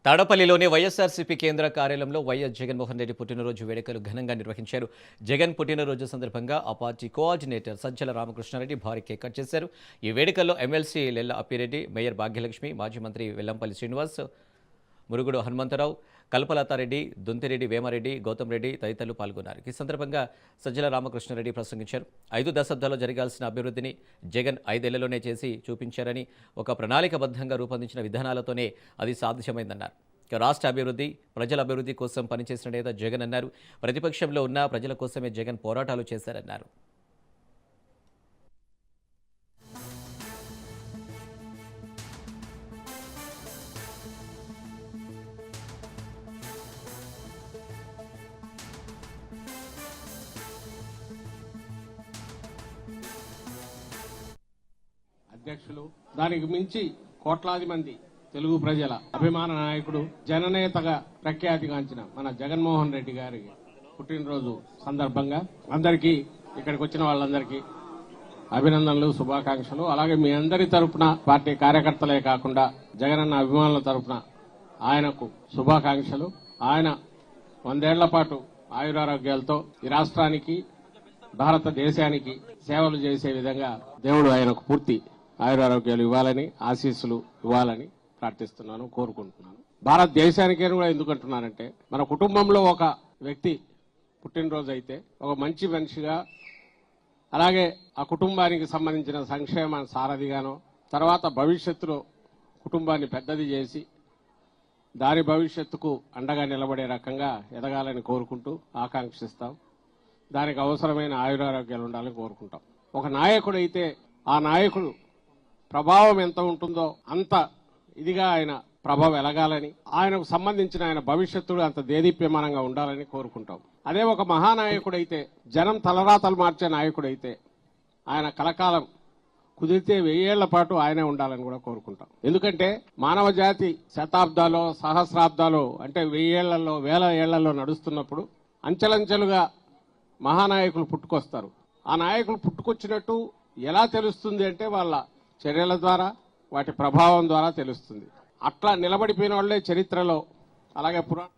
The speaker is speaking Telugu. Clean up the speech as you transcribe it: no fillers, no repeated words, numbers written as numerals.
తాడపల్లిలోని వైఎస్ఆర్సీపీ కేంద్ర కార్యాలయంలో వైఎస్ జగన్మోహన్ రెడ్డి పుట్టినరోజు వేడుకలు ఘనంగా నిర్వహించారు. జగన్ పుట్టినరోజు సందర్భంగా ఆ పార్టీ కోఆర్డినేటర్ సజ్జల రామకృష్ణారెడ్డి భారీ కేక్ కట్ చేశారు. ఈ వేడుకల్లో ఎమ్మెల్సీ లెల్ల అప్పిరెడ్డి, మేయర్ భాగ్యలక్ష్మి, మాజీ మంత్రి వెల్లంపల్లి శ్రీనివాస్, మురుగుడు హనుమంతరావు, కల్పలతారెడ్డి, దుంతిరెడ్డి వేమారెడ్డి, గౌతమ్ రెడ్డి తదితరులు పాల్గొన్నారు. ఈ సందర్భంగా సజ్జల రామకృష్ణారెడ్డి ప్రసంగించారు. 5 దశాబ్దాల్లో జరగాల్సిన అభివృద్ధిని జగన్ 5 ఏళ్లలోనే చేసి చూపించారని, ఒక ప్రణాళికబద్ధంగా రూపొందించిన విధానాలతోనే అది సాధ్యమైందన్నారు. రాష్ట్ర అభివృద్ధి, ప్రజల అభివృద్ధి కోసం పనిచేసిన నేత జగన్ అన్నారు. ప్రతిపక్షంలో ఉన్న ప్రజల కోసమే జగన్ పోరాటాలు చేశారన్నారు. అధ్యక్షులు, దానికి మించి కోట్లాది మంది తెలుగు ప్రజల అభిమాన నాయకుడు, జననేతగా ప్రఖ్యాతిగాంచిన మన జగన్మోహన్ రెడ్డి గారి పుట్టినరోజు సందర్భంగా అందరికీ, ఇక్కడికి వచ్చిన వాళ్ళందరికీ అభినందనలు, శుభాకాంక్షలు. అలాగే మీ అందరి తరపున, పార్టీ కార్యకర్తలే కాకుండా జగనన్న అభిమానుల తరపున ఆయనకు శుభాకాంక్షలు. ఆయన 100 ఏళ్ల పాటు ఆయురారోగ్యాలతో ఈ రాష్ట్రానికి, భారతదేశానికి సేవలు చేసే విధంగా దేవుడు ఆయనకు పూర్తి ఆయురారోగ్యాలు ఇవ్వాలని, ఆశీస్సులు ఇవ్వాలని ప్రార్థిస్తున్నాను, కోరుకుంటున్నాను. భారతదేశానికే కూడా ఎందుకంటున్నానంటే, మన కుటుంబంలో ఒక వ్యక్తి పుట్టినరోజు అయితే ఒక మంచి మనిషిగా, అలాగే ఆ కుటుంబానికి సంబంధించిన సంక్షేమ సారథిగానో, తర్వాత భవిష్యత్తులో కుటుంబాన్ని పెద్దది చేసి దాని భవిష్యత్తుకు అండగా నిలబడే రకంగా ఎదగాలని కోరుకుంటూ ఆకాంక్షిస్తాం. దానికి అవసరమైన ఆయురారోగ్యాలు ఉండాలని కోరుకుంటాం. ఒక నాయకుడైతే ఆ నాయకుడు ప్రభావం ఎంత ఉంటుందో అంత ఇదిగా ఆయన ప్రభావం ఎలగాలని, ఆయనకు సంబంధించిన ఆయన భవిష్యత్తుడు అంత దేదీప్యమానంగా ఉండాలని కోరుకుంటాం. అదే ఒక మహానాయకుడైతే, జనం తలరాతలు మార్చే నాయకుడైతే, ఆయన కలకాలం, కుదిరితే 1000 ఏళ్ల పాటు ఆయనే ఉండాలని కూడా కోరుకుంటాం. ఎందుకంటే మానవ జాతి శతాబ్దాలు, సహస్రాబ్దాలు, అంటే 1000 ఏళ్లలో, 1000 ఏళ్లలో నడుస్తున్నప్పుడు అంచెలంచెలుగా మహానాయకులు పుట్టుకొస్తారు. ఆ నాయకులు పుట్టుకొచ్చినట్టు ఎలా తెలుస్తుంది అంటే వాళ్ళ చర్యల ద్వారా, వాటి ప్రభావం ద్వారా తెలుస్తుంది. అట్లా నిలబడిపోయిన వాళ్లే చరిత్రలో, అలాగే పురాణ